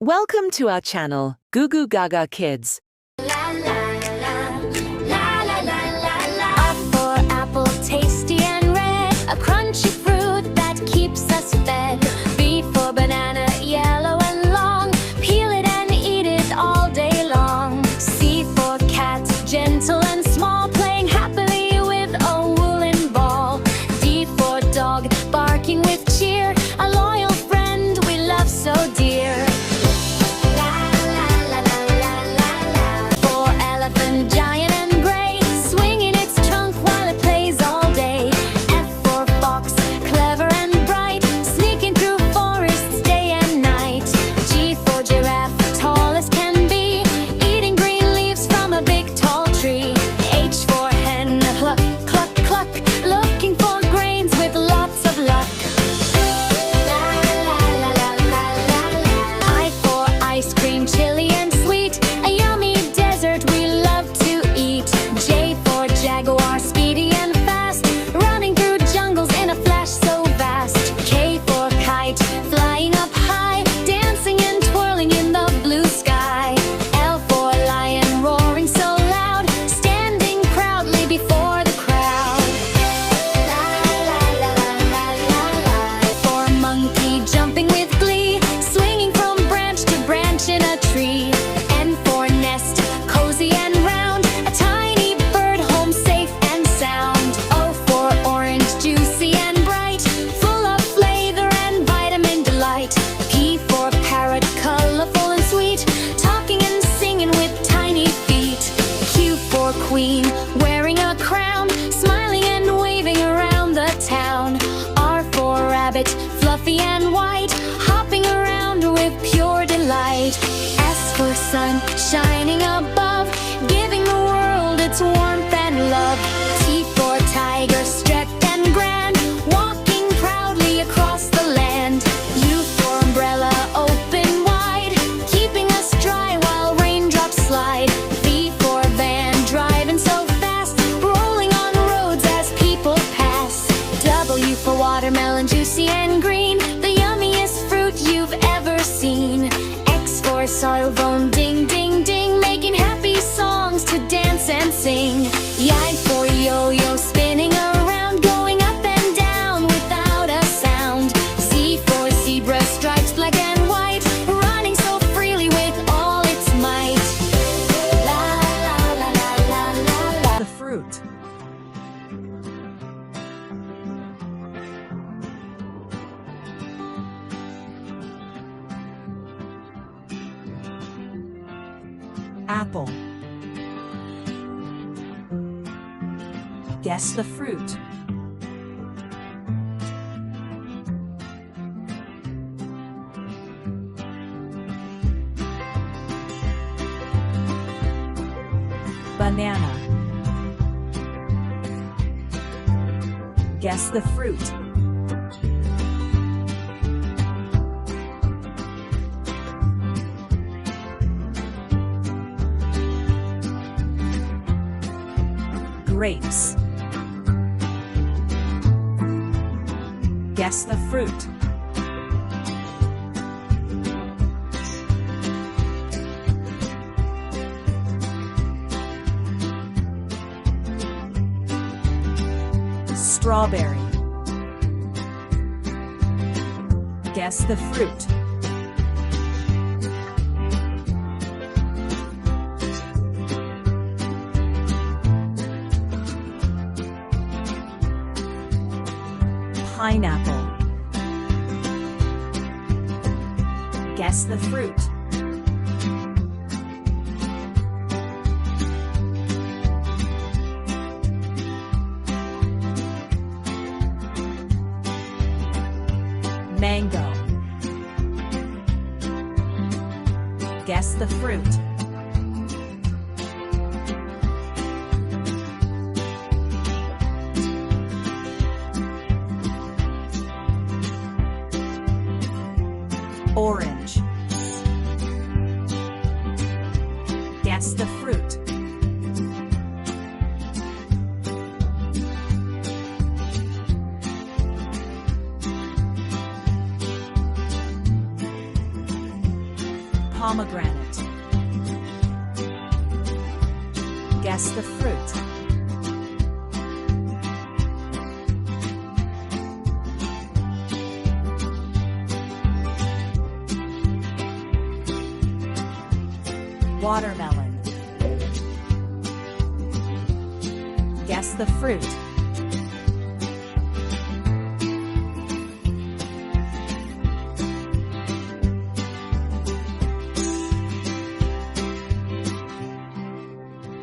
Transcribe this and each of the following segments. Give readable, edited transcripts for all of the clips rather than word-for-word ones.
Welcome to our channel, Goo Goo Gaga Kids. A for apple, tasty and red, a crunchy fruit that keeps us fed. B for banana, yellow and long, peel it and eat it all day long. C for cat, gentle and small, playing happily with a woolen ball. D for dog, barking with cheer, a loyal friend we love so dear. Queen, wearing a crown, smiling and waving around the town. R for rabbit, fluffy and white, hopping around with pure delight. S for sun, shining above, giving the world its warmth and love. T for tiger, stretched and grand, walking proudly across the land. U for umbrella, open wide, keeping us dry while raindrops slide. V for van, driving so fast, rolling on roads as people pass. W for watermelon, juicy and green, the yummiest fruit you've ever seen. X for xylophone, ding ding ding, making happy songs to dance and sing. Y for yo-yo, spinning around, going up and down without a sound. Z for zebra, stripes black and white, running so freely with all its might. La la la la la la la. The fruit. Apple. Guess the fruit. Banana. Guess the fruit. Grapes. Guess the fruit. Strawberry. Guess the fruit. Pineapple. Guess the fruit. Mango. Guess the fruit. Orange. Guess the fruit. Pomegranate. Guess the fruit. Watermelon. Guess the fruit.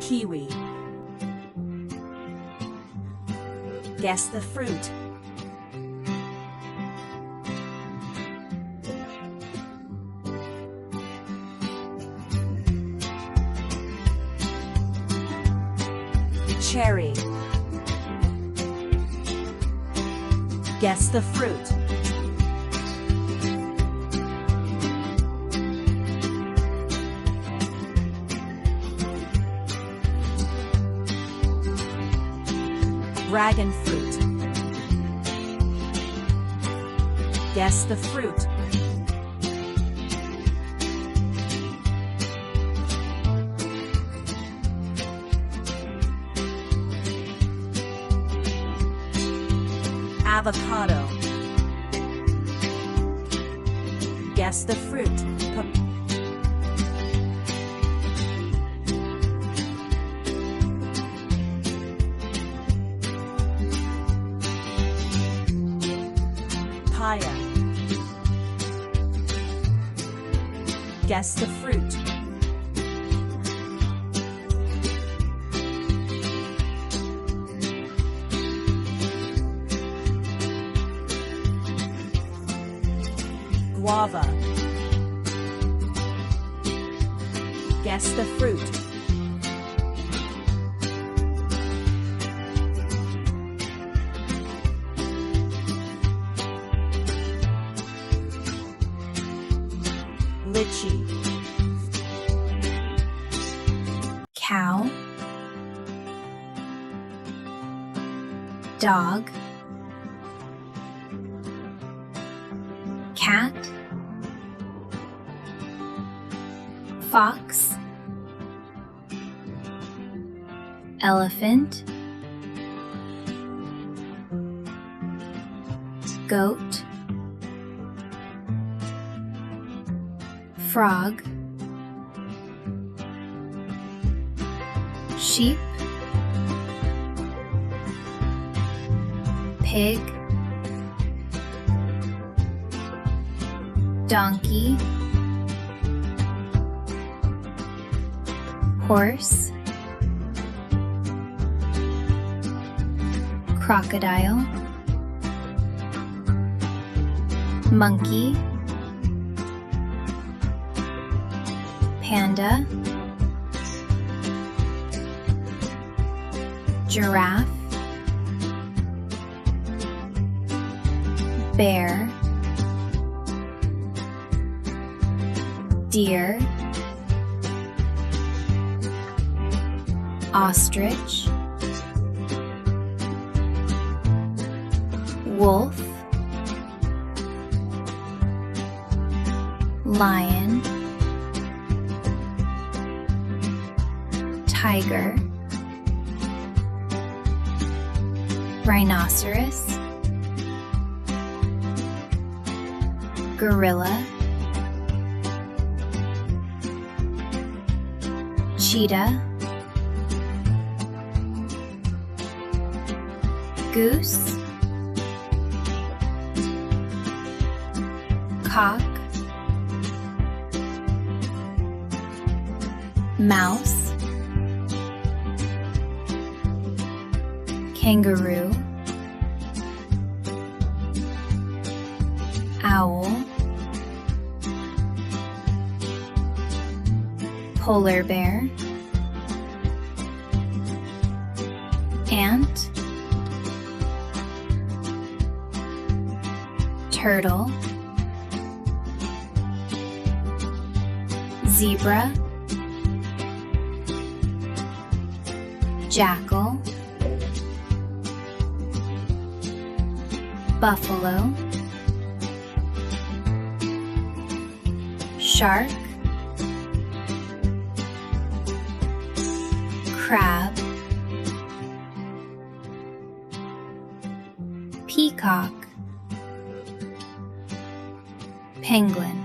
Kiwi. Guess the fruit. Cherry. Guess the fruit. Dragon fruit. Guess the fruit. Avocado. Guess the fruit. Papaya. Guess the fruit. Guava. Guess the fruit. Lychee. Cow, dog, cat, fox, elephant, goat, frog, sheep, pig, donkey, horse, crocodile, monkey, panda, giraffe, bear, deer, ostrich, wolf, lion, tiger, rhinoceros, gorilla, cheetah, goose, cock, mouse, kangaroo, owl, polar bear, ant, turtle, zebra, jackal, buffalo, shark, crab, peacock, penguin.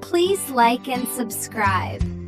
Please like and subscribe.